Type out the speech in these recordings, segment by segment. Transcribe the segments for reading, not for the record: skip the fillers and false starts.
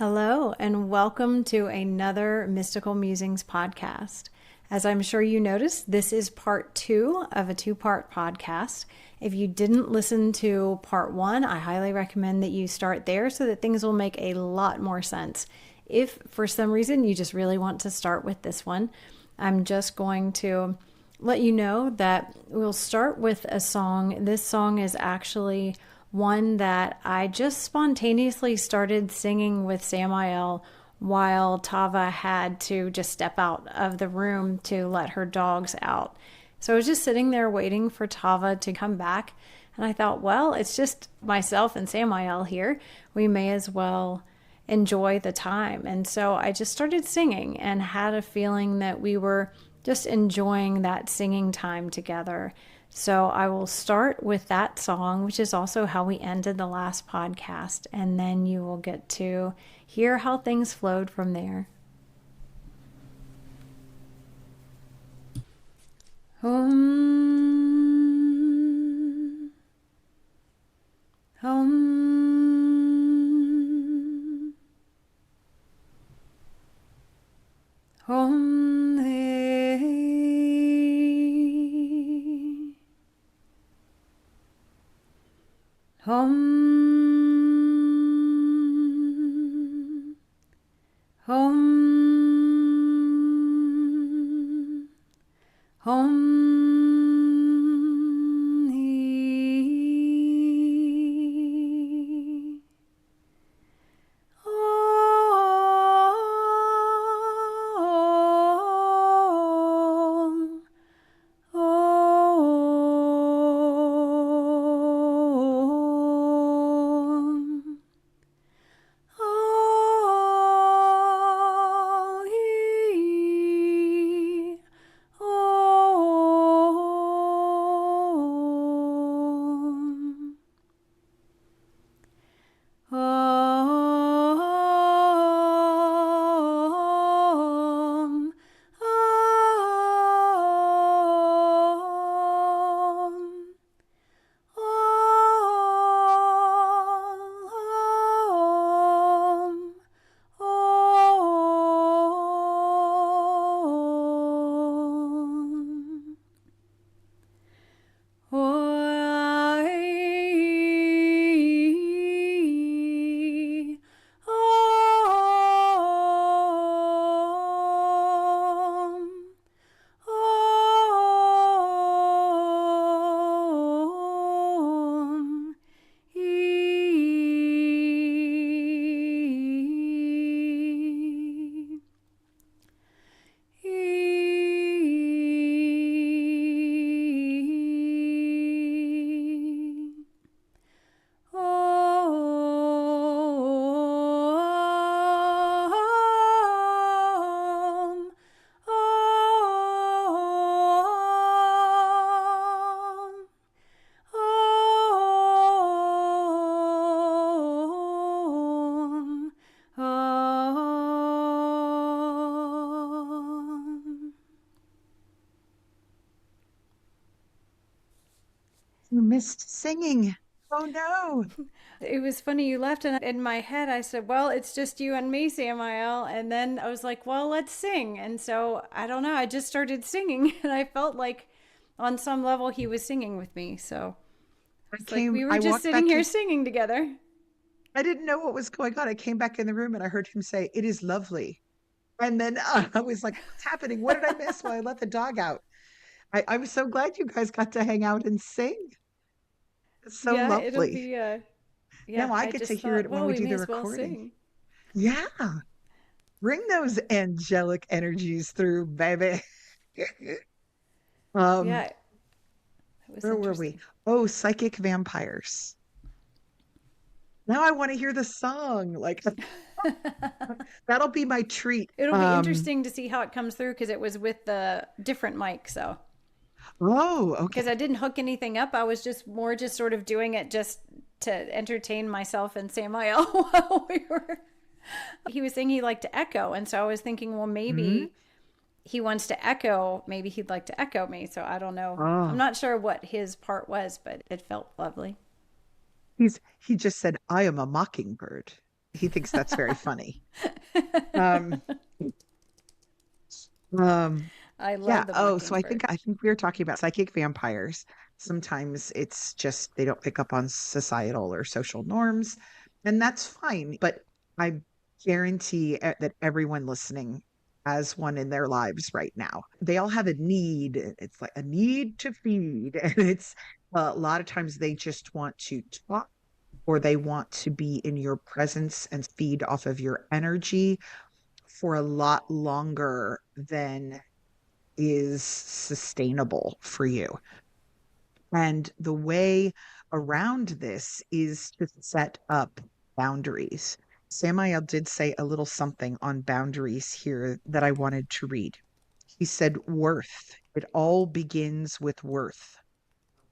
Hello, and welcome to another Mystical Musings podcast. As I'm sure you noticed, this is part two of a two-part podcast. If you didn't listen to part one, I highly recommend that you start there so that things will make a lot more sense. If for some reason you just really want to start with this one, I'm just going to let you know that we'll start with a song. This song is actually one that I just spontaneously started singing with Samael while Tava had to just step out of the room to let her dogs out. So I was just sitting there waiting for Tava to come back, and I thought, well, it's just myself and Samael here. We may as well enjoy the time. And so I just started singing and had a feeling that we were just enjoying that singing time together. So I will start with that song, which is also how we ended the last podcast, and then you will get to hear how things flowed from there. Hum, hum, hum, hey. Hum, hum, hum, he. Oh, oh, oh, he, oh, You missed singing. Oh no. It was funny you left, and in my head I said, well, it's just you and me, Samael. And then I was like, well, let's sing. And so I don't know, I just started singing and I felt like on some level he was singing with me. So it's like we were I just walked sitting back here in. singing together. I didn't know what was going on. I came back in the room and I heard him say, "It is lovely." And then I was like, what's happening? What did I miss while I let the dog out? I'm so glad you guys got to hang out and sing. It's so Yeah, it'll lovely. be yeah, Now I I get to just hear thought, it when well, we we do may the as well recording. sing. Yeah. Bring those angelic energies through, baby. Um, Yeah, it was where were we? interesting. Oh, psychic vampires. Now I want to hear the song. Like that'll be my treat. It'll be interesting to see how it comes through because it was with the different mic. So Oh, because okay. I didn't hook anything up, I was just sort of doing it just to entertain myself and Samael while we were. He was saying he liked to echo, and so I was thinking, well, Hmm. maybe he wants to echo. Maybe he'd like to echo me. So I don't know. I'm Oh, not sure what his part was, but it felt lovely. he just said, I am a mockingbird. He thinks that's very funny. Um, um, I yeah. love the Oh, so mockingbird. I think we were talking about psychic vampires. Sometimes it's just they don't pick up on societal or social norms, and that's fine. But I guarantee that everyone listening has one in their lives right now. They all have a need. It's like a need to feed, and it's a lot of times they just want to talk or they want to be in your presence and feed off of your energy for a lot longer than is sustainable for you. And the way around this is to set up boundaries. Samael did say a little something on boundaries here that I wanted to read. He said, worth. It all begins with worth.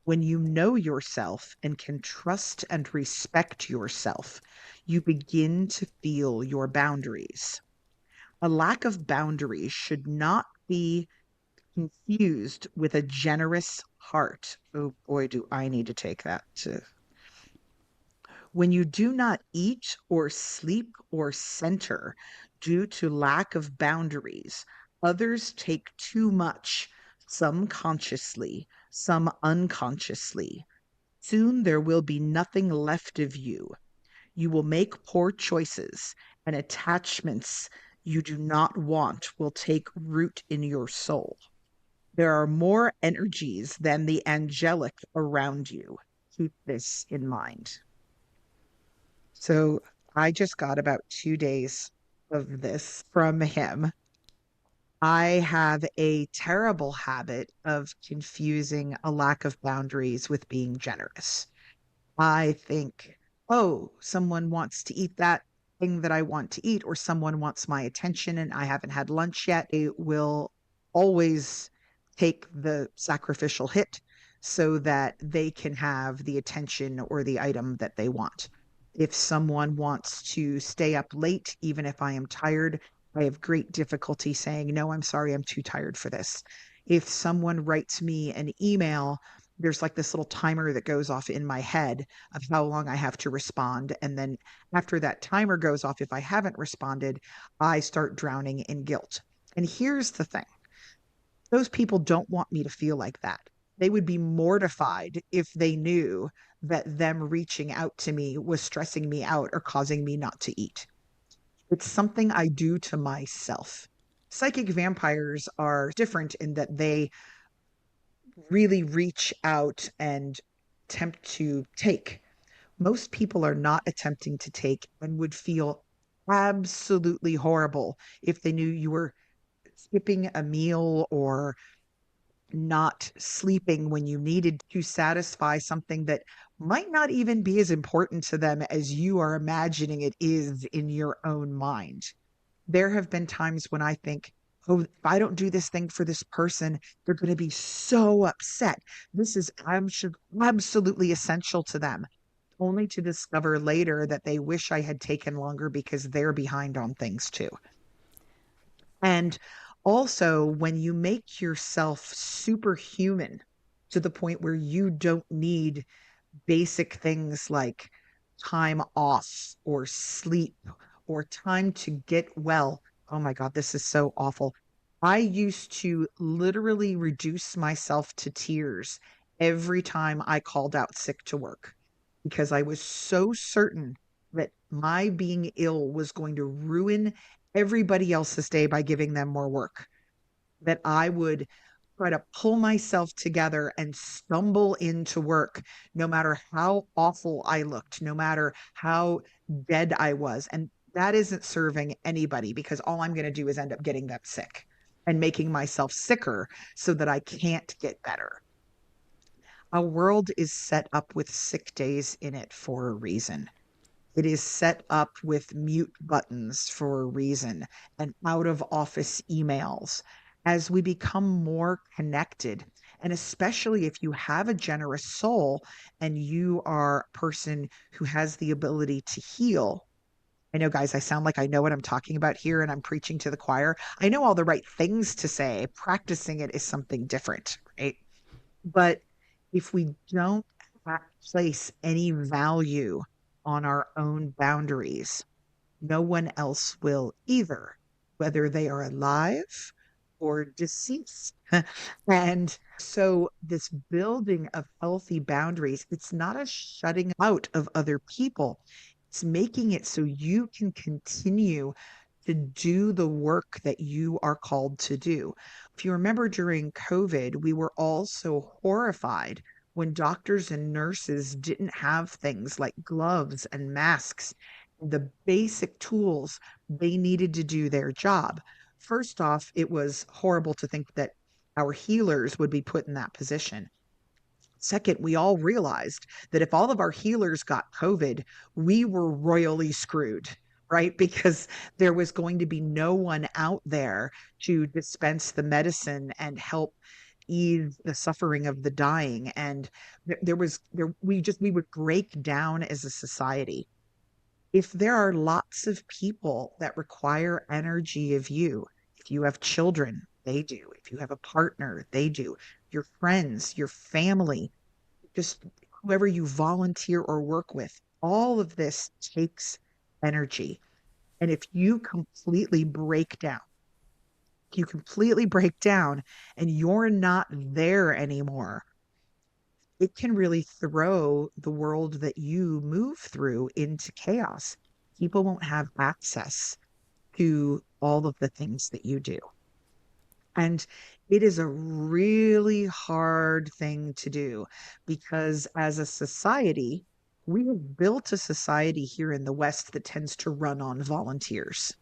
When you know yourself and can trust and respect yourself, you begin to feel your boundaries. A lack of boundaries should not be confused with a generous heart. Oh boy, do I need to take that to. When you do not eat or sleep or center due to lack of boundaries, others take too much, some consciously, some unconsciously. Soon there will be nothing left of you. You will make poor choices, and attachments you do not want will take root in your soul. There are more energies than the angelic around you. Keep this in mind. So I just got about 2 days of this from him. I have a terrible habit of confusing a lack of boundaries with being generous. I think, oh, someone wants to eat that thing that I want to eat, or someone wants my attention and I haven't had lunch yet. It will always take the sacrificial hit so that they can have the attention or the item that they want. If someone wants to stay up late, even if I am tired, I have great difficulty saying, no, I'm sorry, I'm too tired for this. If someone writes me an email, there's like this little timer that goes off in my head of how long I have to respond. And then after that timer goes off, if I haven't responded, I start drowning in guilt. And here's the thing, those people don't want me to feel like that. They would be mortified if they knew that them reaching out to me was stressing me out or causing me not to eat. It's something I do to myself. Psychic vampires are different in that they really reach out and attempt to take. Most people are not attempting to take and would feel absolutely horrible if they knew you were skipping a meal or not sleeping when you needed to satisfy something that might not even be as important to them as you are imagining it is in your own mind. There have been times when I think, oh, if I don't do this thing for this person, they're going to be so upset. This is absolutely essential to them, only to discover later that they wish I had taken longer because they're behind on things too. And also, when you make yourself superhuman to the point where you don't need basic things like time off or sleep or time to get well. Oh my God, this is so awful. I used to literally reduce myself to tears every time I called out sick to work because I was so certain that my being ill was going to ruin everybody else's day by giving them more work, that I would try to pull myself together and stumble into work, no matter how awful I looked, no matter how dead I was. And that isn't serving anybody because all I'm going to do is end up getting them sick and making myself sicker so that I can't get better. Our world is set up with sick days in it for a reason. It is set up with mute buttons for a reason and out of office emails. As we become more connected, and especially if you have a generous soul and you are a person who has the ability to heal. I know, guys, I sound like I know what I'm talking about here and I'm preaching to the choir. I know all the right things to say. Practicing it is something different, right? But if we don't place any value on our own boundaries, no one else will either, whether they are alive or deceased. And so, this building of healthy boundaries, it's not a shutting out of other people, it's making it so you can continue to do the work that you are called to do. If you remember during COVID, we were all so horrified when doctors and nurses didn't have things like gloves and masks, the basic tools they needed to do their job. First off, it was horrible to think that our healers would be put in that position. Second, we all realized that if all of our healers got COVID, we were royally screwed, right? Because there was going to be no one out there to dispense the medicine and help ease the suffering of the dying. And we would break down as a society. If there are lots of people that require energy of you, if you have children, they do. If you have a partner, they do. Your friends, your family, just whoever you volunteer or work with, all of this takes energy. And if you completely break down and you're not there anymore, it can really throw the world that you move through into chaos. People won't have access to all of the things that you do. And it is a really hard thing to do because as a society, we have built a society here in the West that tends to run on volunteers,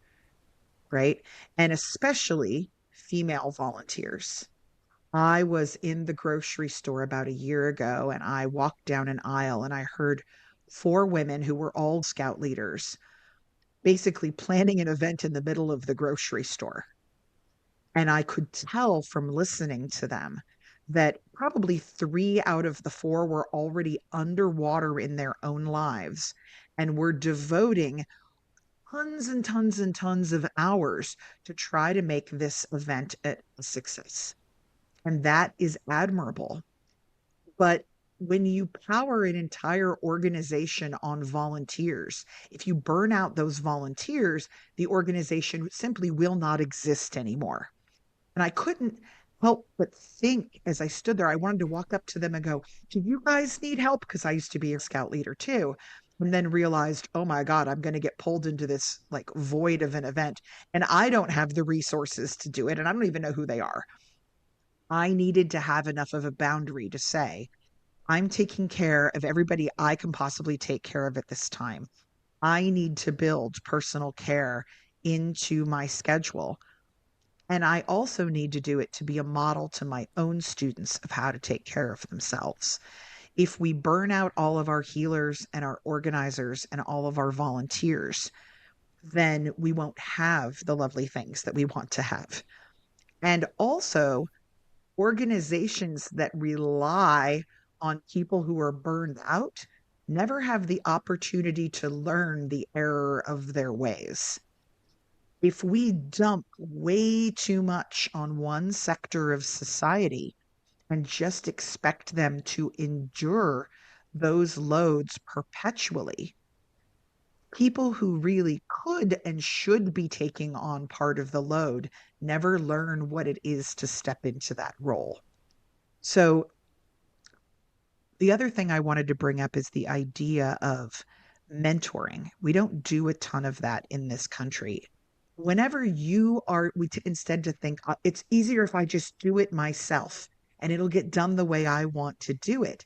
right? And especially female volunteers. I was in the grocery store about a year ago and I walked down an aisle and I heard four women who were all scout leaders basically planning an event in the middle of the grocery store. And I could tell from listening to them that probably three out of the four were already underwater in their own lives and were devoting tons and tons and tons of hours to try to make this event a success. And that is admirable. But when you power an entire organization on volunteers, if you burn out those volunteers, the organization simply will not exist anymore. And I couldn't help but think as I stood there, I wanted to walk up to them and go, "Do you guys need help?" Because I used to be a scout leader too. And then realized, oh my God, I'm going to get pulled into this like void of an event. And I don't have the resources to do it. And I don't even know who they are. I needed to have enough of a boundary to say, I'm taking care of everybody I can possibly take care of at this time. I need to build personal care into my schedule. And I also need to do it to be a model to my own students of how to take care of themselves. If we burn out all of our healers and our organizers and all of our volunteers, then we won't have the lovely things that we want to have. And also, organizations that rely on people who are burned out never have the opportunity to learn the error of their ways. If we dump way too much on one sector of society and just expect them to endure those loads perpetually, people who really could and should be taking on part of the load never learn what it is to step into that role. So, the other thing I wanted to bring up is the idea of mentoring. We don't do a ton of that in this country. Whenever you are, instead to think it's easier if I just do it myself and it'll get done the way I want to do it.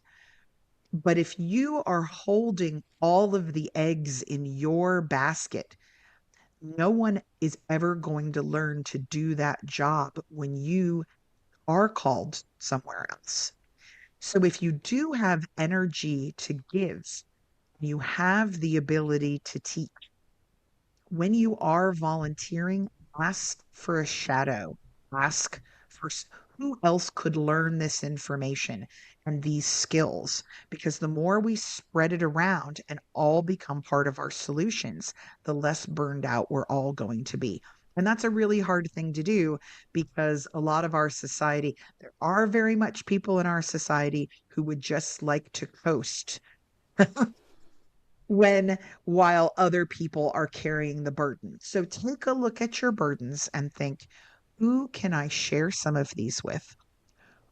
But if you are holding all of the eggs in your basket, no one is ever going to learn to do that job when you are called somewhere else. So if you do have energy to give, you have the ability to teach. When you are volunteering, ask for a shadow. Ask for who else could learn this information and these skills. Because the more we spread it around and all become part of our solutions, the less burned out we're all going to be. And that's a really hard thing to do because a lot of our society, there are very much people in our society who would just like to coast when while other people are carrying the burden. So take a look at your burdens and think, who can I share some of these with?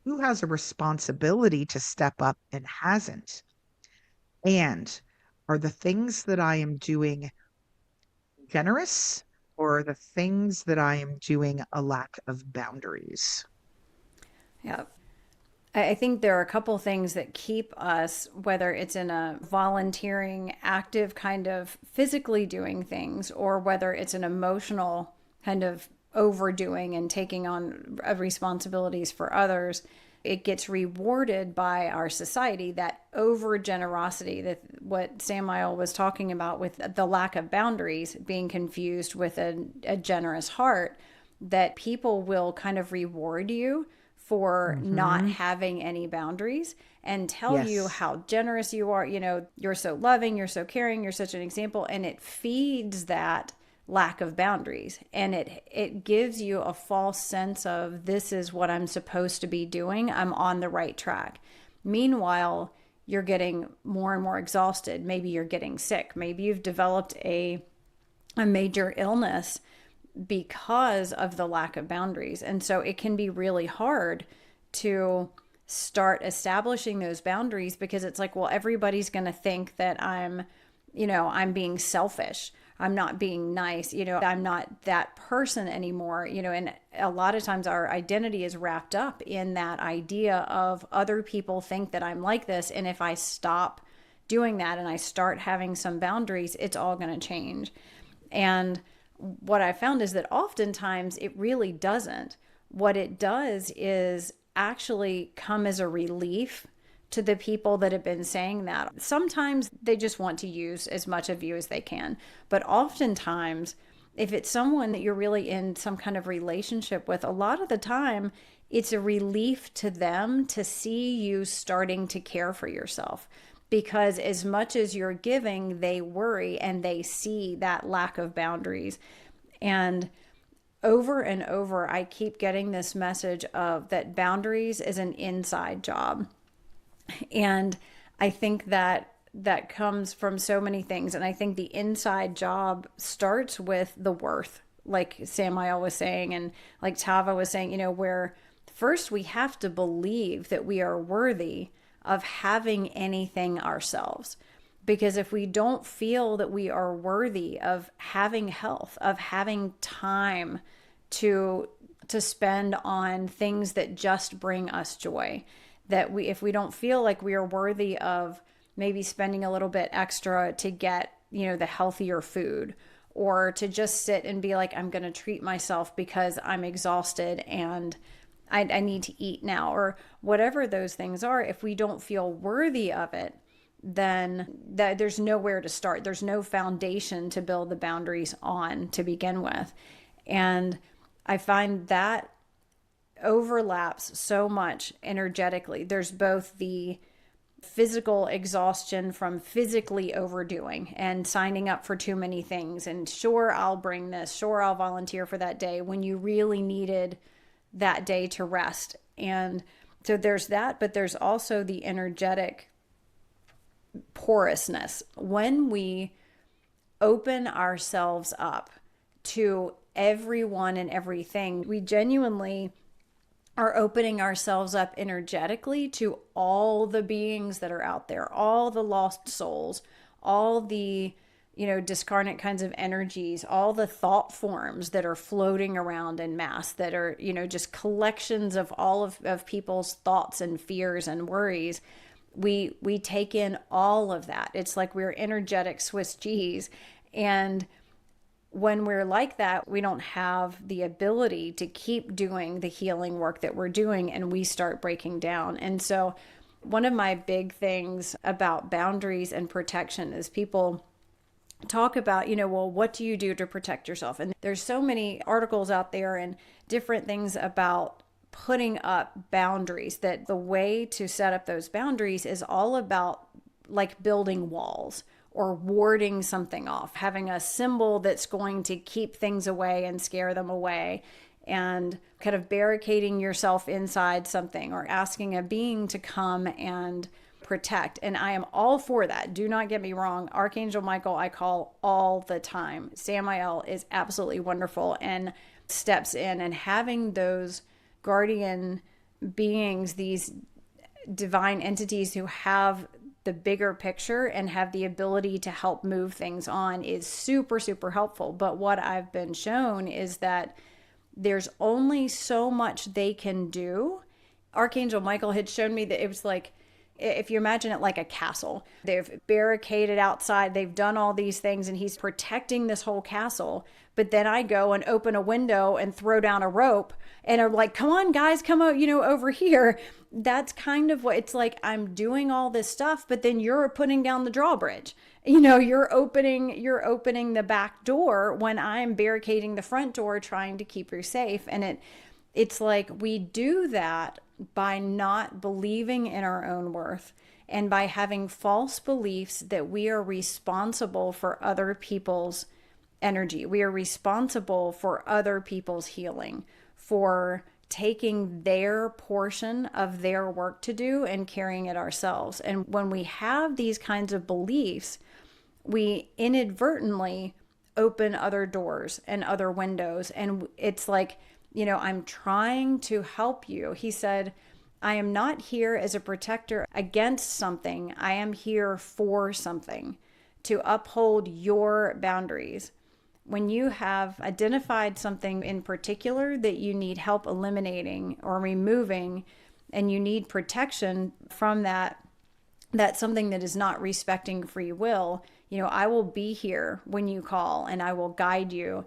Who has a responsibility to step up and hasn't? And are the things that I am doing generous, or are the things that I am doing a lack of boundaries? Yeah. I think there are a couple things that keep us, whether it's in a volunteering, active kind of physically doing things, or whether it's an emotional kind of overdoing and taking on responsibilities for others. It gets rewarded by our society, that over generosity, that what Samael was talking about with the lack of boundaries being confused with a generous heart, that people will kind of reward you for not Hmm. having any boundaries and tell you Yes. how generous you are. You know, you're so loving, you're so caring, you're such an example. And it feeds that lack of boundaries. And it gives you a false sense of, this is what I'm supposed to be doing. I'm on the right track. Meanwhile, you're getting more and more exhausted. Maybe you're getting sick. Maybe you've developed a major illness because of the lack of boundaries. And so it can be really hard to start establishing those boundaries, because it's like, well, everybody's going to think that I'm being selfish. I'm not being nice. I'm not that person anymore. And a lot of times our identity is wrapped up in that idea of, other people think that I'm like this. And if I stop doing that and I start having some boundaries, it's all going to change. And what I found is that oftentimes it really doesn't. What it does is actually come as a relief to the people that have been saying that. Sometimes they just want to use as much of you as they can. But oftentimes, if it's someone that you're really in some kind of relationship with, a lot of the time, it's a relief to them to see you starting to care for yourself. Because as much as you're giving, they worry and they see that lack of boundaries. And over and over, I keep getting this message of that boundaries is an inside job. And I think that comes from so many things. And I think the inside job starts with the worth, like Samael was saying, and like Tava was saying, where first we have to believe that we are worthy of having anything ourselves. Because if we don't feel that we are worthy of having health, of having time to spend on things that just bring us joy, that if we don't feel like we are worthy of maybe spending a little bit extra to get, the healthier food, or to just sit and be like, I'm going to treat myself because I'm exhausted and I need to eat now, or whatever those things are, if we don't feel worthy of it, then there's nowhere to start. There's no foundation to build the boundaries on to begin with. And I find that overlaps so much energetically. There's both the physical exhaustion from physically overdoing and signing up for too many things. And sure, I'll bring this. Sure, I'll volunteer for that day when you really needed that day to rest. And so there's that, but there's also the energetic porousness. When we open ourselves up to everyone and everything, we genuinely are opening ourselves up energetically to all the beings that are out there, all the lost souls, all the discarnate kinds of energies, all the thought forms that are floating around in mass, that are just collections of all of people's thoughts and fears and worries. We take in all of that. It's like we're energetic Swiss cheese. And when we're like that, we don't have the ability to keep doing the healing work that we're doing, and we start breaking down. And so one of my big things about boundaries and protection is people talk about, well, what do you do to protect yourself? And there's so many articles out there and different things about putting up boundaries, that the way to set up those boundaries is all about like building walls or warding something off, having a symbol that's going to keep things away and scare them away, and kind of barricading yourself inside something, or asking a being to come and protect. And I am all for that. Do not get me wrong. Archangel Michael, I call all the time. Samael is absolutely wonderful and steps in, and having those guardian beings, these divine entities who have the bigger picture and have the ability to help move things on, is super, super helpful. But what I've been shown is that there's only so much they can do. Archangel Michael had shown me that it was like, if you imagine it like a castle, they've barricaded outside, they've done all these things, and he's protecting this whole castle. But then I go and open a window and throw down a rope and are like, come on, guys, come out, over here. That's kind of what it's like. I'm doing all this stuff, but then you're putting down the drawbridge. You're opening the back door when I'm barricading the front door, trying to keep you safe. And it's like we do that by not believing in our own worth and by having false beliefs that we are responsible for other people's energy. We are responsible for other people's healing, for taking their portion of their work to do and carrying it ourselves. And when we have these kinds of beliefs, we inadvertently open other doors and other windows. And it's like, I'm trying to help you. He said, I am not here as a protector against something. I am here for something, to uphold your boundaries. When you have identified something in particular that you need help eliminating or removing, and you need protection from that's something that is not respecting free will, I will be here when you call and I will guide you.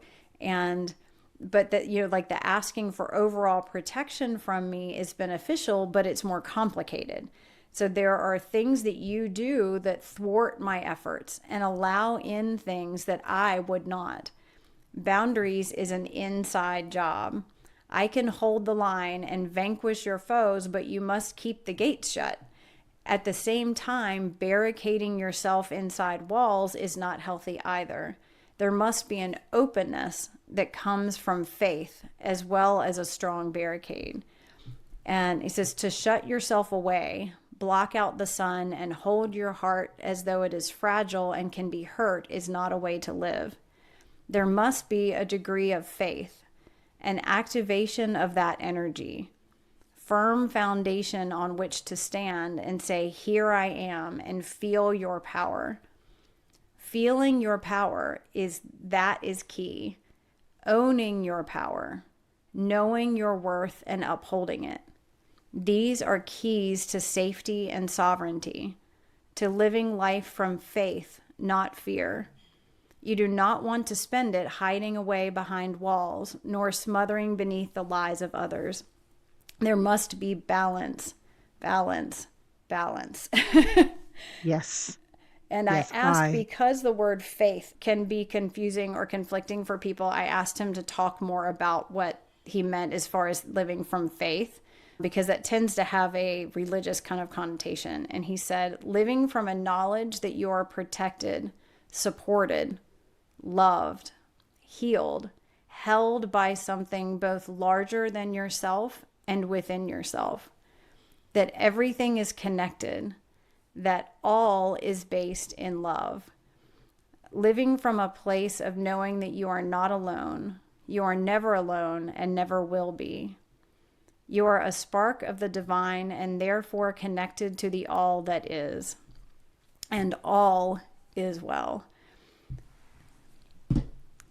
But that, like the asking for overall protection from me is beneficial, but it's more complicated. So there are things that you do that thwart my efforts and allow in things that I would not. Boundaries is an inside job. I can hold the line and vanquish your foes, but you must keep the gates shut. At the same time, barricading yourself inside walls is not healthy either. There must be an openness that comes from faith as well as a strong barricade. And he says to shut yourself away, block out the sun, and hold your heart as though it is fragile and can be hurt is not a way to live. There must be a degree of faith, an activation of that energy, firm foundation on which to stand and say, here I am, and feel your power. Feeling your power is key. Owning your power, knowing your worth and upholding it. These are keys to safety and sovereignty, to living life from faith, not fear. You do not want to spend it hiding away behind walls, nor smothering beneath the lies of others. There must be balance, balance, balance. Yes. And yes, I asked, because the word faith can be confusing or conflicting for people, I asked him to talk more about what he meant as far as living from faith, because that tends to have a religious kind of connotation. And he said, living from a knowledge that you are protected, supported, loved, healed, held by something both larger than yourself and within yourself, that everything is connected, that all is based in love. Living from a place of knowing that you are not alone, you are never alone and never will be. You are a spark of the divine and therefore connected to the all that is, and all is well.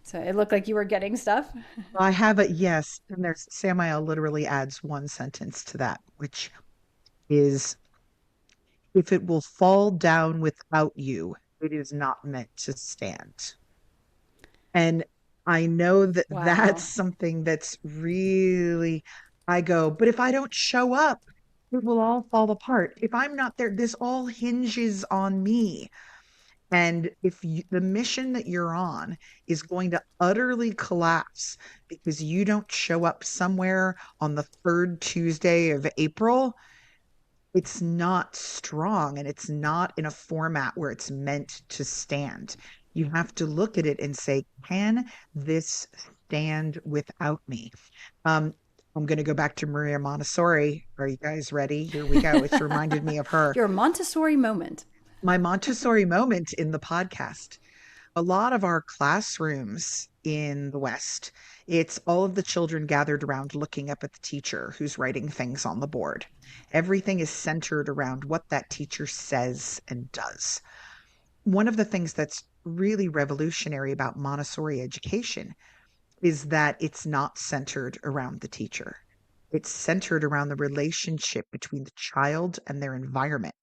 So it looked like you were getting stuff. I have it, yes. And there's Samael literally adds one sentence to that, which is, if it will fall down without you, it is not meant to stand. And I know that Wow. that's something that's really, I go, but if I don't show up, it will all fall apart. If I'm not there, this all hinges on me. And if the mission that you're on is going to utterly collapse because you don't show up somewhere on the third Tuesday of April, it's not strong, and it's not in a format where it's meant to stand. You have to look at it and say, can this stand without me? I'm going to go back to Maria Montessori. Are you guys ready? Here we go. It's reminded me of her. Your Montessori moment. My Montessori moment in the podcast. A lot of our classrooms in the West, it's all of the children gathered around looking up at the teacher who's writing things on the board. Everything is centered around what that teacher says and does. One of the things that's really revolutionary about Montessori education is that it's not centered around the teacher. It's centered around the relationship between the child and their environment.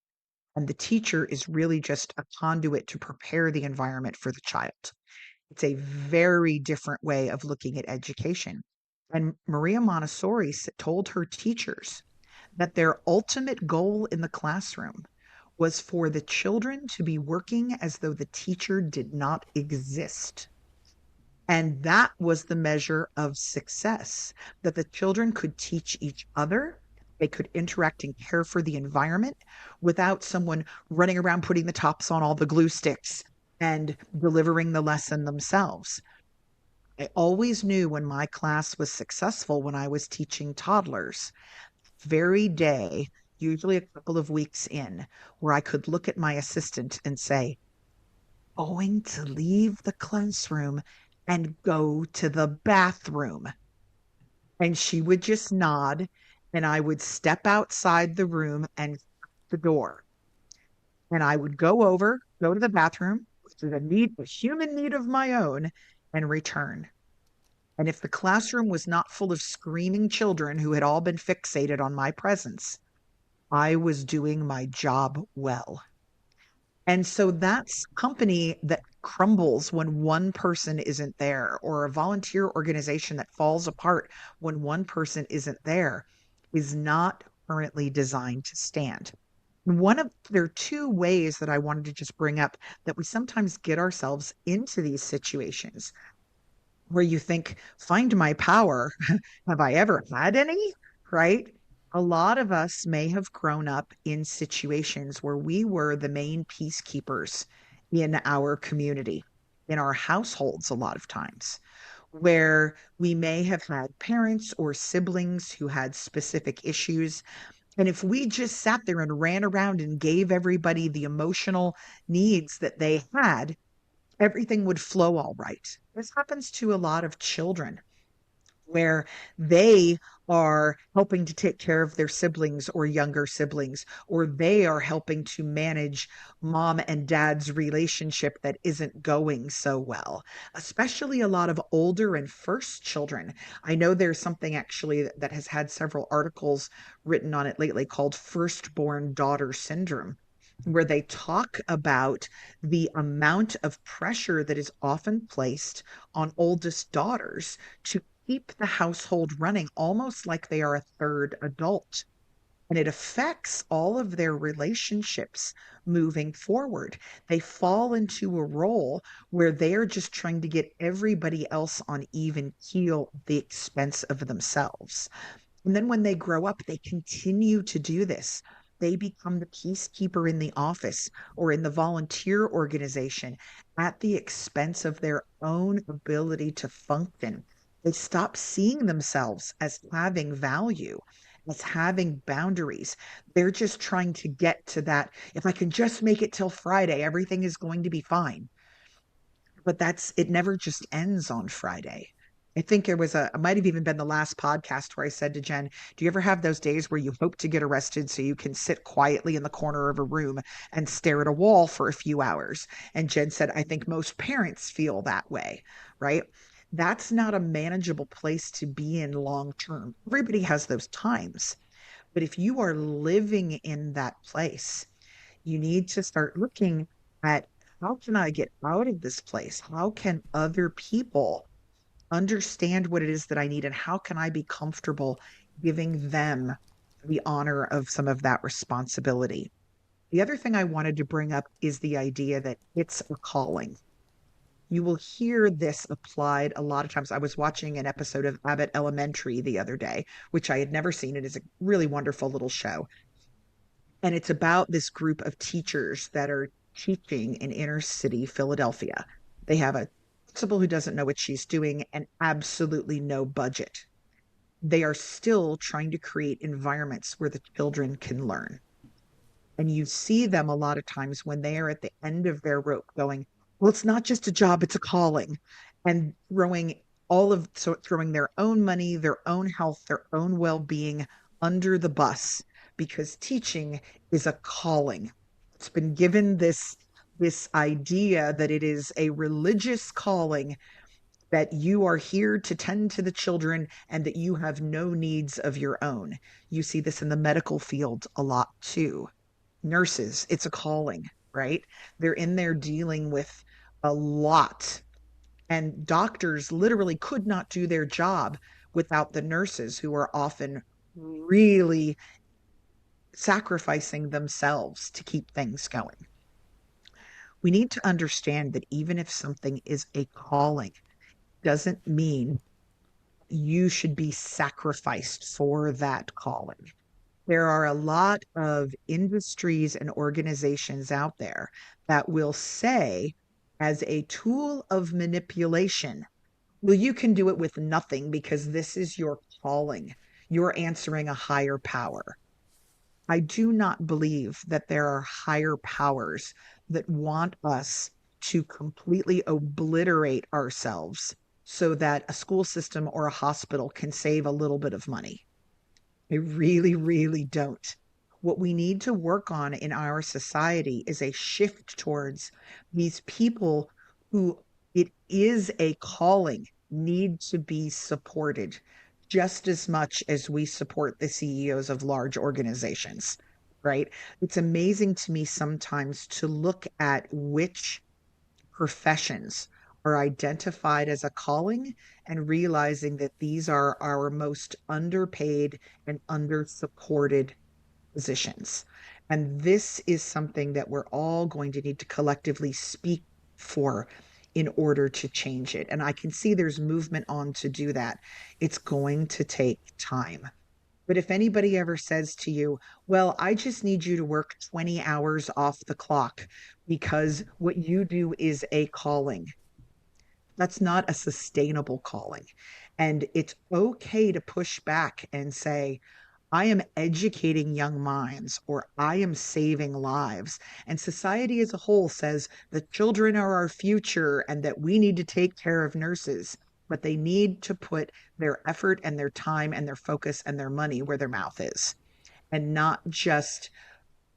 And the teacher is really just a conduit to prepare the environment for the child. It's a very different way of looking at education. And Maria Montessori told her teachers that their ultimate goal in the classroom was for the children to be working as though the teacher did not exist. And that was the measure of success, that the children could teach each other. They could interact and care for the environment without someone running around putting the tops on all the glue sticks and delivering the lesson themselves. I always knew when my class was successful when I was teaching toddlers, very day, usually a couple of weeks in, where I could look at my assistant and say, going to leave the classroom and go to the bathroom. And she would just nod, and I would step outside the room and shut the door. And I would go to the bathroom, which is a human need of my own, and return. And if the classroom was not full of screaming children who had all been fixated on my presence, I was doing my job well. And so that's company that crumbles when one person isn't there, or a volunteer organization that falls apart when one person isn't there, is not currently designed to stand. There are two ways that I wanted to just bring up that we sometimes get ourselves into these situations where you think, find my power. Have I ever had any? Right? A lot of us may have grown up in situations where we were the main peacekeepers in our community, in our households, a lot of times, where we may have had parents or siblings who had specific issues. And if we just sat there and ran around and gave everybody the emotional needs that they had, everything would flow all right. This happens to a lot of children where they are helping to take care of their siblings or younger siblings, or they are helping to manage mom and dad's relationship that isn't going so well, especially a lot of older and first children. I know there's something actually that has had several articles written on it lately called firstborn daughter syndrome, where they talk about the amount of pressure that is often placed on oldest daughters to keep the household running almost like they are a third adult. And it affects all of their relationships moving forward. They fall into a role where they're just trying to get everybody else on even keel at the expense of themselves. And then when they grow up, they continue to do this. They become the peacekeeper in the office or in the volunteer organization at the expense of their own ability to function. They stop seeing themselves as having value, as having boundaries. They're just trying to get to that. If I can just make it till Friday, everything is going to be fine. But it never just ends on Friday. I think it might have even been the last podcast where I said to Jen, do you ever have those days where you hope to get arrested so you can sit quietly in the corner of a room and stare at a wall for a few hours? And Jen said, I think most parents feel that way, right? That's not a manageable place to be in long term. Everybody has those times. But if you are living in that place, you need to start looking at, how can I get out of this place? How can other people understand what it is that I need? And how can I be comfortable giving them the honor of some of that responsibility? The other thing I wanted to bring up is the idea that it's a calling. You will hear this applied a lot of times. I was watching an episode of Abbott Elementary the other day, which I had never seen. It is a really wonderful little show. And it's about this group of teachers that are teaching in inner city Philadelphia. They have a principal who doesn't know what she's doing and absolutely no budget. they are still trying to create environments where the children can learn. And you see them a lot of times when they are at the end of their rope going, well, it's not just a job, it's a calling. And throwing their own money, their own health, their own well-being under the bus because teaching is a calling. It's been given this idea that it is a religious calling, that you are here to tend to the children and that you have no needs of your own. You see this in the medical field a lot too. Nurses, it's a calling, right? They're in there dealing with a lot. And doctors literally could not do their job without the nurses, who are often really sacrificing themselves to keep things going. We need to understand that even if something is a calling, doesn't mean you should be sacrificed for that calling. There are a lot of industries and organizations out there that will say, as a tool of manipulation, well, you can do it with nothing because this is your calling. You're answering a higher power. I do not believe that there are higher powers that want us to completely obliterate ourselves so that a school system or a hospital can save a little bit of money. I really, really don't. What we need to work on in our society is a shift towards these people who it is a calling, need to be supported just as much as we support the CEOs of large organizations, right? It's amazing to me sometimes to look at which professions are identified as a calling and realizing that these are our most underpaid and under-supported positions. And this is something that we're all going to need to collectively speak for in order to change it. And I can see there's movement on to do that. It's going to take time. But if anybody ever says to you, well, I just need you to work 20 hours off the clock because what you do is a calling, that's not a sustainable calling. And it's okay to push back and say, I am educating young minds or I am saving lives. And society as a whole says the children are our future and that we need to take care of nurses, but they need to put their effort and their time and their focus and their money where their mouth is, and not just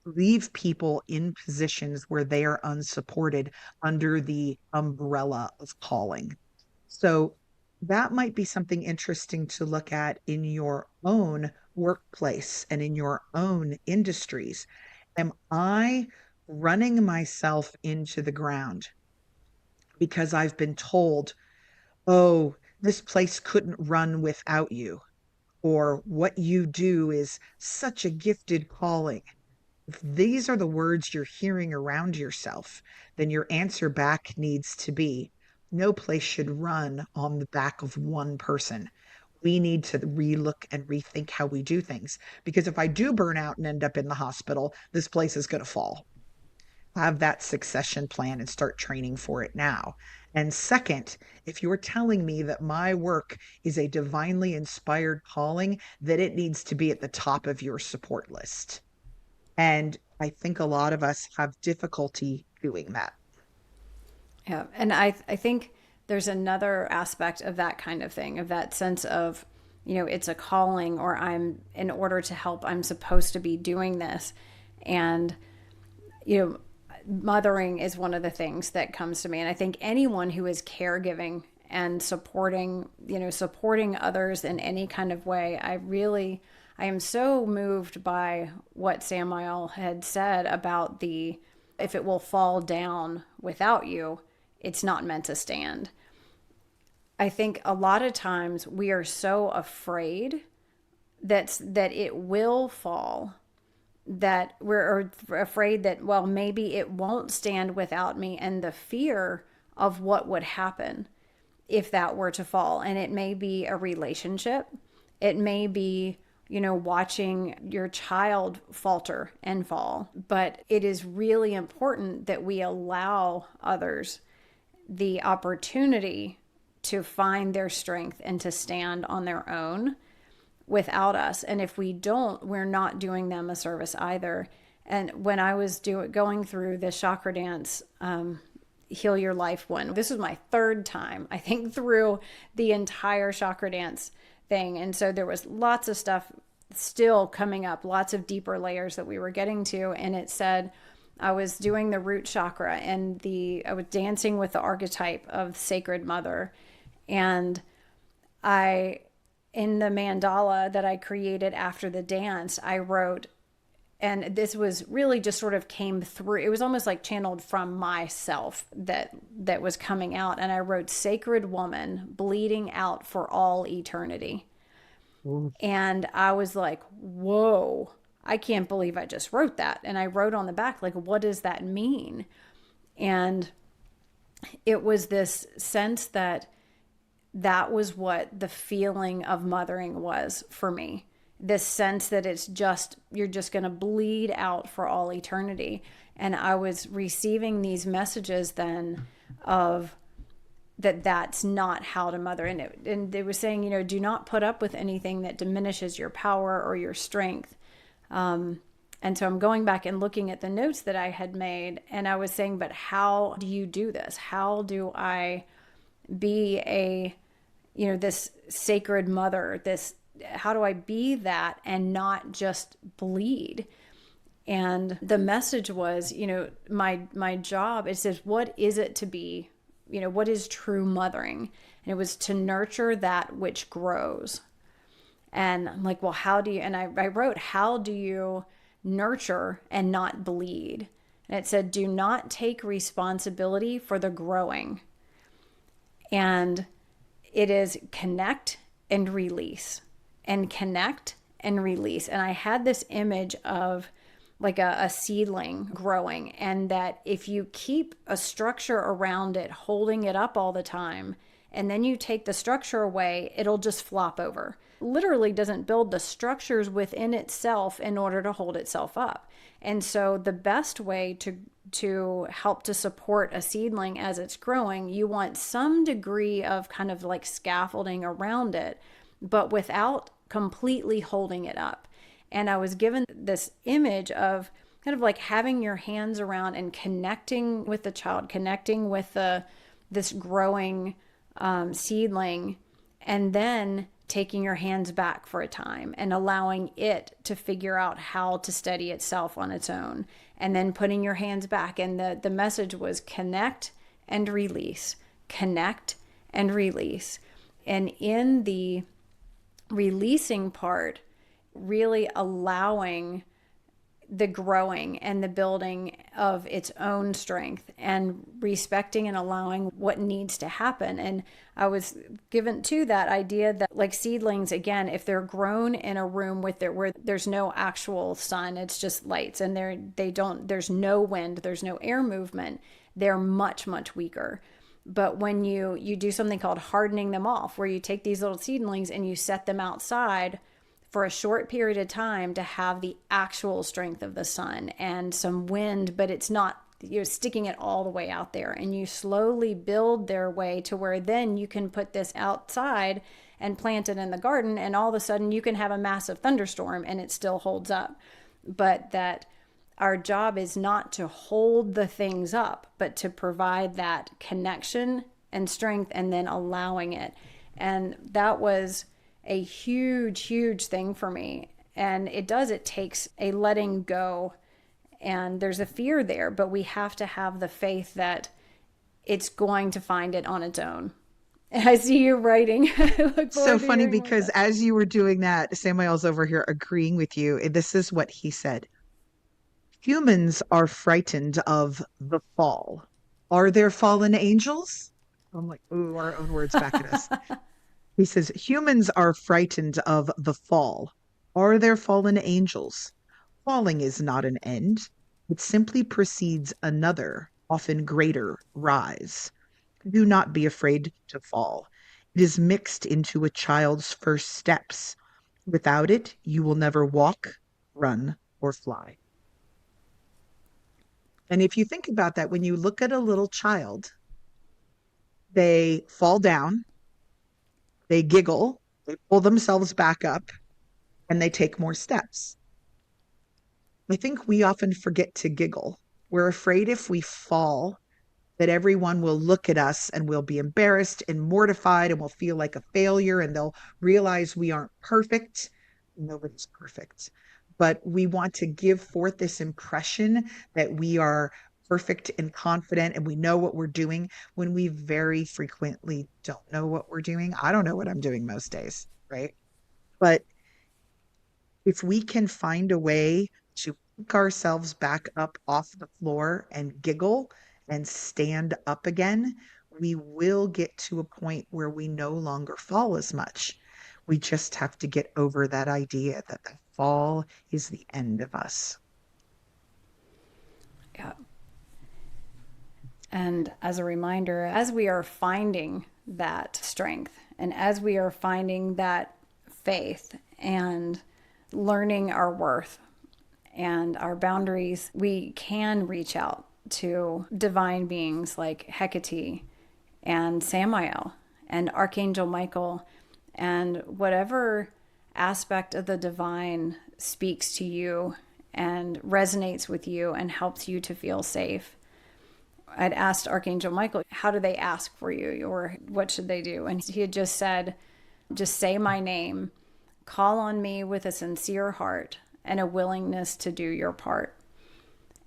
leave people in positions where they are unsupported under the umbrella of calling. So that might be something interesting to look at in your own workplace and in your own industries. Am I running myself into the ground because I've been told, oh, this place couldn't run without you, or what you do is such a gifted calling? If these are the words you're hearing around yourself, then your answer back needs to be, no place should run on the back of one person. We need to relook and rethink how we do things. Because if I do burn out and end up in the hospital, this place is going to fall. Have that succession plan and start training for it now. And second, if you're telling me that my work is a divinely inspired calling, then it needs to be at the top of your support list. And I think a lot of us have difficulty doing that. Yeah. And I think there's another aspect of that kind of thing, of that sense of, it's a calling, or in order to help, I'm supposed to be doing this. And, mothering is one of the things that comes to me. And I think anyone who is caregiving and supporting others in any kind of way, I am so moved by what Samael had said about if it will fall down without you, it's not meant to stand. I think a lot of times we are so afraid that it will fall, that we're afraid that, well, maybe it won't stand without me, and the fear of what would happen if that were to fall. And it may be a relationship, it may be, watching your child falter and fall. But it is really important that we allow others the opportunity to find their strength and to stand on their own. without us. And if we don't, we're not doing them a service either. And when I was going through the chakra dance, Heal Your Life one, this was my third time, I think, through the entire chakra dance thing. And so there was lots of stuff still coming up, lots of deeper layers that we were getting to. And it said, I was doing the root chakra and I was dancing with the archetype of Sacred Mother. And in the mandala that I created after the dance, I wrote, and this was really just sort of came through. It was almost like channeled from myself that was coming out. And I wrote, Sacred Woman bleeding out for all eternity. Ooh. And I was like, whoa, I can't believe I just wrote that. And I wrote on the back, like, what does that mean? And it was this sense that was what the feeling of mothering was for me. This sense that you're just going to bleed out for all eternity. And I was receiving these messages then of that's not how to mother. And they were saying, do not put up with anything that diminishes your power or your strength. And so I'm going back and looking at the notes that I had made, and I was saying, but how do you do this? How do I be this sacred mother, how do I be that and not just bleed? And the message was, my job, it says, what is it to be, what is true mothering? And it was to nurture that which grows. And I'm like, well, how do you, and I wrote, how do you nurture and not bleed? And it said, do not take responsibility for the growing. And it is connect and release, and connect and release. And I had this image of like a seedling growing, and that if you keep a structure around it, holding it up all the time, and then you take the structure away, it'll just flop over. Literally doesn't build the structures within itself in order to hold itself up. And so the best way to help to support a seedling as it's growing, you want some degree of kind of like scaffolding around it, but without completely holding it up. And I was given this image of kind of like having your hands around and connecting with the child, connecting with this growing seedling, and then taking your hands back for a time and allowing it to figure out how to steady itself on its own, and then putting your hands back. And the message was connect and release, connect and release. And in the releasing part, really allowing the growing and the building of its own strength, and respecting and allowing what needs to happen. And I was given to that idea that, like, seedlings, again, if they're grown in a room where there's no actual sun, it's just lights, and there's no wind, there's no air movement, they're much, much weaker. But when you do something called hardening them off, where you take these little seedlings and you set them outside for a short period of time to have the actual strength of the sun and some wind, but it's not, sticking it all the way out there, and you slowly build their way to where then you can put this outside and plant it in the garden, and all of a sudden you can have a massive thunderstorm and it still holds up. But that our job is not to hold the things up, but to provide that connection and strength, and then allowing it. And that was a huge, huge thing for me. And it takes a letting go, and there's a fear there, but we have to have the faith that it's going to find it on its own. And I see you writing. So funny, because as you were doing that, Samael's over here agreeing with you. This is what he said. Humans are frightened of the fall. Are there fallen angels? I'm like, ooh, our own words back at us. He says, humans are frightened of the fall. Are there fallen angels? Falling is not an end. It simply precedes another, often greater, rise. Do not be afraid to fall. It is mixed into a child's first steps. Without it, you will never walk, run, or fly. And if you think about that, when you look at a little child, they fall down, they giggle, they pull themselves back up, and they take more steps. I think we often forget to giggle. We're afraid if we fall, that everyone will look at us and we'll be embarrassed and mortified and we'll feel like a failure and they'll realize we aren't perfect. Nobody's perfect. But we want to give forth this impression that we are perfect and confident and we know what we're doing when we very frequently don't know what we're doing. I don't know what I'm doing most days, right? But if we can find a way to pick ourselves back up off the floor and giggle and stand up again, we will get to a point where we no longer fall as much. We just have to get over that idea that the fall is the end of us. Yeah. And as a reminder, as we are finding that strength and as we are finding that faith and learning our worth and our boundaries, we can reach out to divine beings like Hecate and Samael and Archangel Michael and whatever aspect of the divine speaks to you and resonates with you and helps you to feel safe. I'd asked Archangel Michael, how do they ask for you or what should they do? And he had just said, just say my name, call on me with a sincere heart and a willingness to do your part.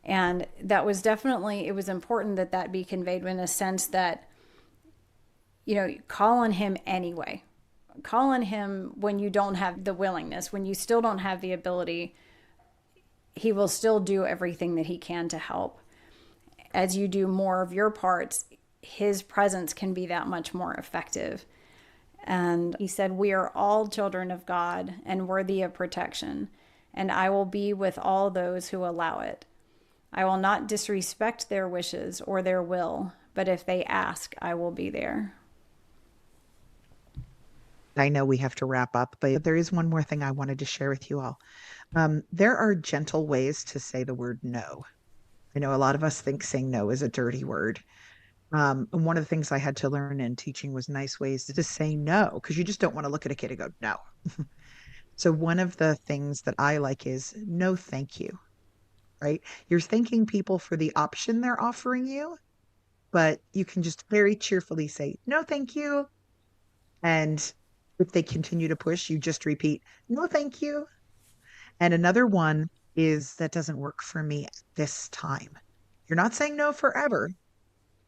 And that was definitely, it was important that that be conveyed in a sense that, call on him anyway. Call on him when you don't have the willingness, when you still don't have the ability. He will still do everything that he can to help. As you do more of your parts, his presence can be that much more effective. And he said, we are all children of God and worthy of protection, and I will be with all those who allow it. I will not disrespect their wishes or their will, but if they ask, I will be there. I know we have to wrap up, but there is one more thing I wanted to share with you all. There are gentle ways to say the word no. I know a lot of us think saying no is a dirty word. And one of the things I had to learn in teaching was nice ways to just say no, because you just don't want to look at a kid and go, no. So one of the things that I like is no, thank you, right? You're thanking people for the option they're offering you, but you can just very cheerfully say, no, thank you. And if they continue to push, you just repeat, no, thank you. And another one is that doesn't work for me at this time. You're not saying no forever.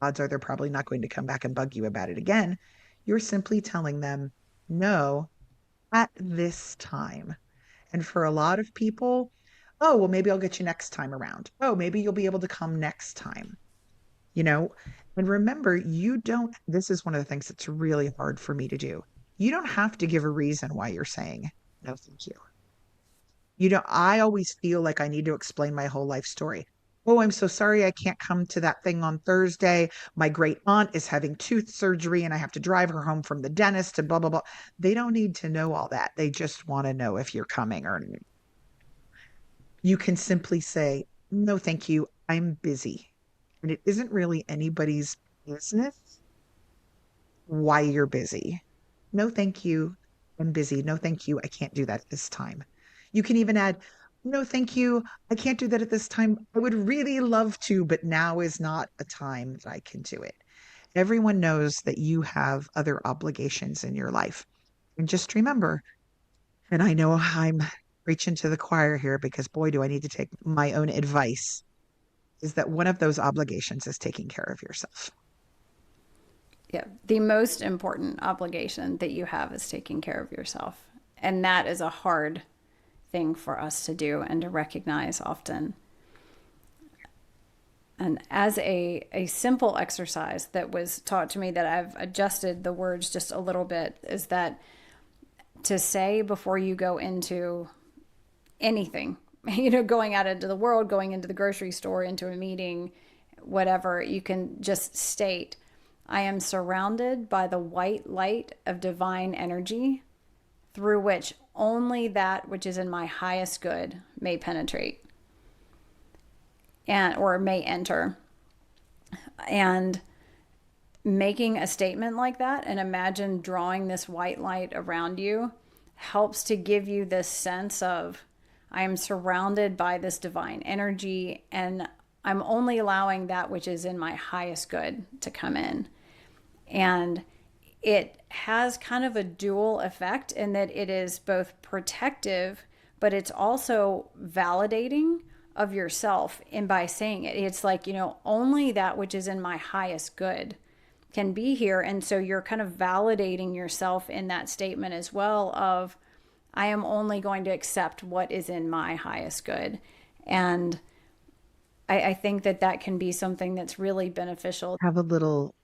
Odds are they're probably not going to come back and bug you about it again. You're simply telling them no at this time. And for a lot of people, oh, well, maybe I'll get you next time around. Oh, maybe you'll be able to come next time. You know, and remember, you don't, this is one of the things that's really hard for me to do. You don't have to give a reason why you're saying no, thank you. I always feel like I need to explain my whole life story. Oh, I'm so sorry I can't come to that thing on Thursday. My great aunt is having tooth surgery and I have to drive her home from the dentist and blah, blah, blah. They don't need to know all that. They just want to know if you're coming or not. You can simply say, no, thank you. I'm busy. And it isn't really anybody's business why you're busy. No, thank you. I'm busy. No, thank you. I can't do that at this time. You can even add, no, thank you. I can't do that at this time. I would really love to, but now is not a time that I can do it. Everyone knows that you have other obligations in your life. And just remember, and I know I'm preaching to the choir here because boy, do I need to take my own advice, is that one of those obligations is taking care of yourself. Yeah. The most important obligation that you have is taking care of yourself. And that is a hard thing for us to do and to recognize often. And as a simple exercise that was taught to me that I've adjusted the words just a little bit is that to say before you go into anything, going out into the world, going into the grocery store, into a meeting, whatever, you can just state, I am surrounded by the white light of divine energy through which only that which is in my highest good may penetrate and or may enter. And making a statement like that and imagine drawing this white light around you helps to give you this sense of I am surrounded by this divine energy, and I'm only allowing that which is in my highest good to come in. And it has kind of a dual effect in that it is both protective, but it's also validating of yourself. And by saying it, it's like, only that which is in my highest good can be here. And so you're kind of validating yourself in that statement as well of, I am only going to accept what is in my highest good. And I think that that can be something that's really beneficial. Have a little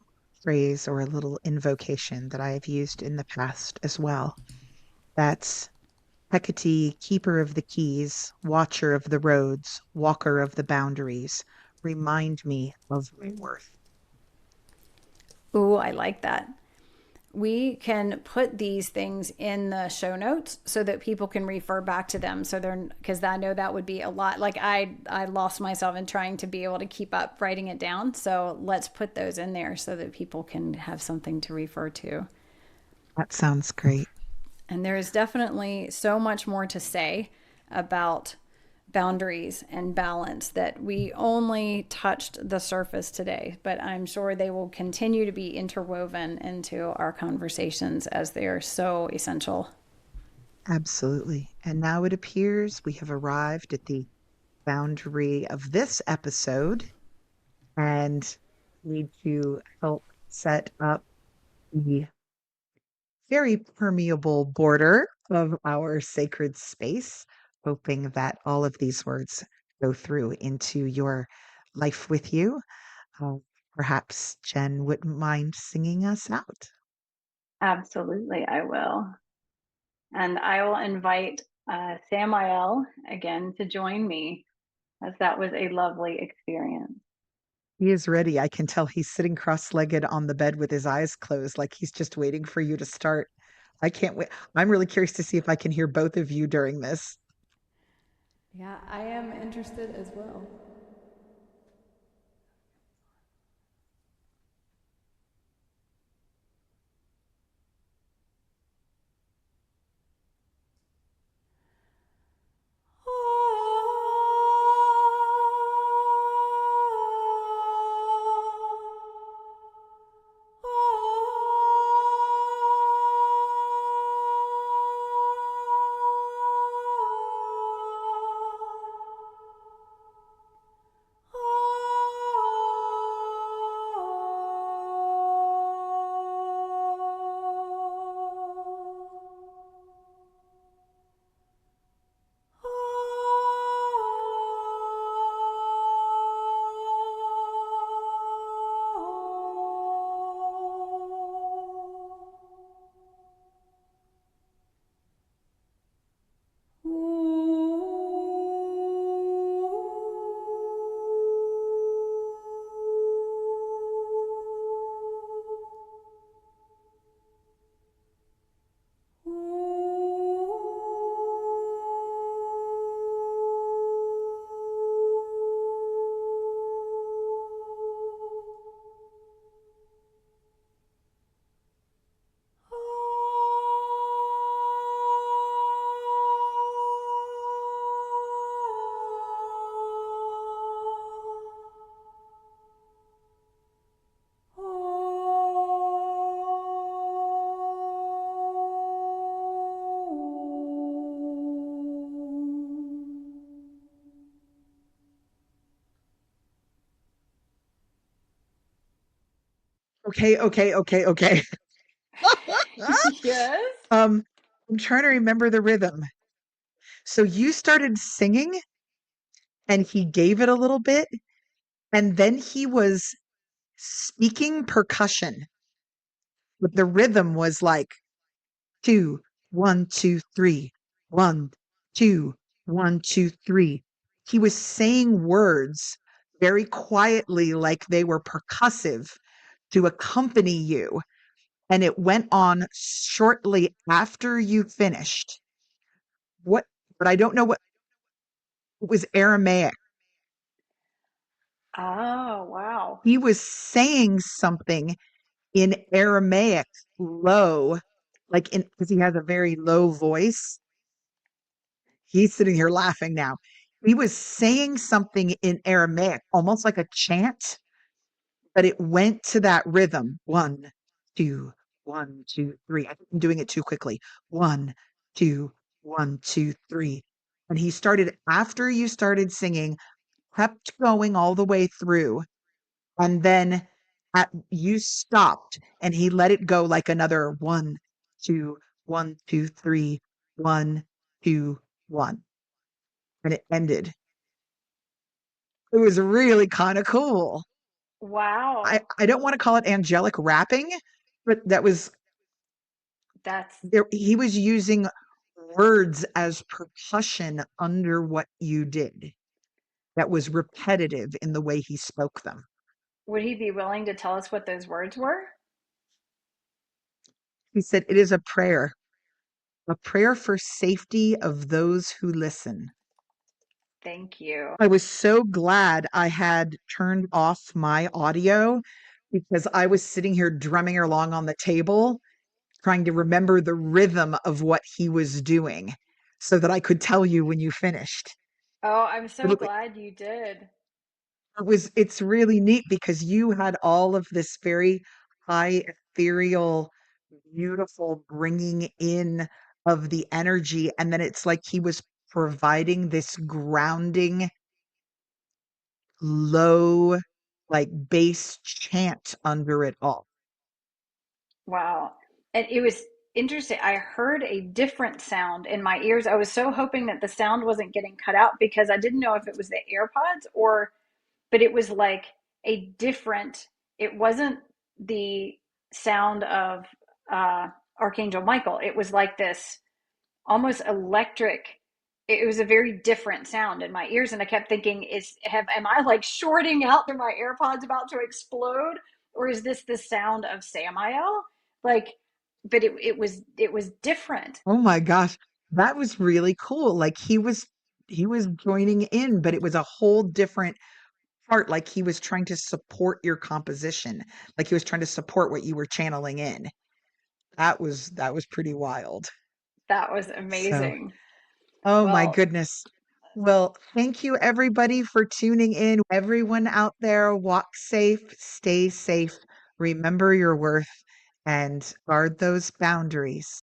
phrase or a little invocation that I have used in the past as well. That's Hecate, keeper of the keys, watcher of the roads, walker of the boundaries, remind me of my worth. Ooh, I like that. We can put these things in the show notes so that people can refer back to them. So they're, because I know that would be a lot. Like I lost myself in trying to be able to keep up writing it down. So let's put those in there so that people can have something to refer to. That sounds great. And there is definitely so much more to say about boundaries and balance that we only touched the surface today, but I'm sure they will continue to be interwoven into our conversations as they are so essential. Absolutely. And now it appears we have arrived at the boundary of this episode and need to help set up the very permeable border of our sacred space, hoping that all of these words go through into your life with you. Uh, Perhaps Jen wouldn't mind singing us out. Absolutely, I will. And I will invite Samael again to join me, as that was a lovely experience. He is ready. I can tell he's sitting cross-legged on the bed with his eyes closed, like he's just waiting for you to start. I can't wait. I'm really curious to see if I can hear both of you during this. Yeah, I am interested as well. Okay, okay, okay, okay. Yes. Um, I'm trying to remember the rhythm. So you started singing and he gave it a little bit, and then he was speaking percussion, but the rhythm was like two, 1, 2, 3, 1, 2, 1, 2, 3. He was saying words very quietly, like they were percussive to accompany you. And it went on shortly after you finished. What, but I don't know what it was Aramaic. Oh, wow. He was saying something in Aramaic low, like in because he has a very low voice. He's sitting here laughing now. He was saying something in Aramaic, almost like a chant, but it went to that rhythm. Two, 1, 2, 3. I think I'm doing it too quickly. One, two, 1, 2, 3. And he started, after you started singing, kept going all the way through. And then you stopped and he let it go like another 1, 2, 1, 2, 3, 1, 2, 1. And it ended. It was really kind of cool. Wow. I don't want to call it angelic rapping, but that was That's there. He was using words as percussion under what you did. That was repetitive in the way he spoke them. Would he be willing to tell us what those words were? He said, "It is a prayer for safety of those who listen." Thank you. I was so glad I had turned off my audio because I was sitting here drumming along on the table, trying to remember the rhythm of what he was doing so that I could tell you when you finished. Oh, I'm so It, glad you did. it's really neat because you had all of this very high ethereal, beautiful bringing in of the energy. And then it's like he was providing this grounding, low, like bass chant under it all. Wow. And it was interesting. I heard a different sound in my ears. I was so hoping that the sound wasn't getting cut out because I didn't know if it was the AirPods or, but it was like a different, it wasn't the sound of Archangel Michael. It was like this almost electric. It was a very different sound in my ears, and I kept thinking, am I like shorting out? Are my AirPods about to explode, or is this the sound of Samael? Like, but it was different. Oh my gosh, that was really cool. Like he was joining in, but it was a whole different part. Like he was trying to support your composition. Like he was trying to support what you were channeling in. That was pretty wild. That was So, amazing. oh my Well, goodness. Well, thank you everybody for tuning in. Everyone out there, walk safe, stay safe, remember your worth, and guard those boundaries.